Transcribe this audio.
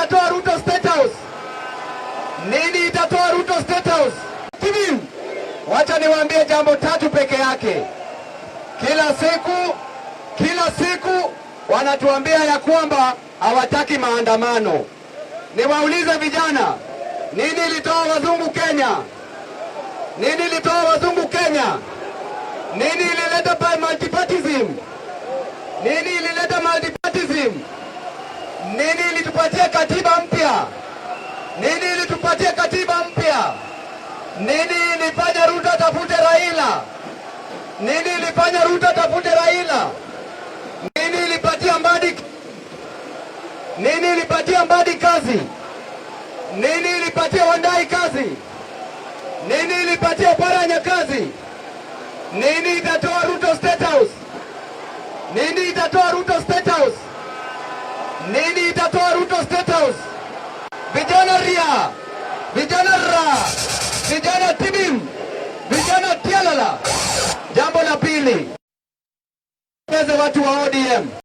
itatoa Ruto State House? Nini itatoa Ruto State House? Wacha niwaambie jambo tatu peke yake. Kila siku wanatuambia ya kwamba hawataki maandamano. Niwaulize vijana, nini ilitoa wazungu Kenya? Nini ilitoa wazungu Kenya? Nini ilileta multipartyism? Nini ilileta multipartyism? Nini ilitupatia katiba mpya? Nini ilitupatia katiba mpya? Nini ilifanya Ruto tafute Raila? Nini ilifanya Ruto tafute Raila? Nini ilipatia Mbadi? Nini ilipatia Mbadi kazi? Nini ilipatia Wandai kazi? Nini ilipatia Paranya kazi? Nini itatoa Ruto State House? Nini itatoa Ruto State House? Nini itatoa Ruto State House? Vijana ria, vijana ra, vijana tibim, vijana tialala. Jambo la pili, watu wa ODM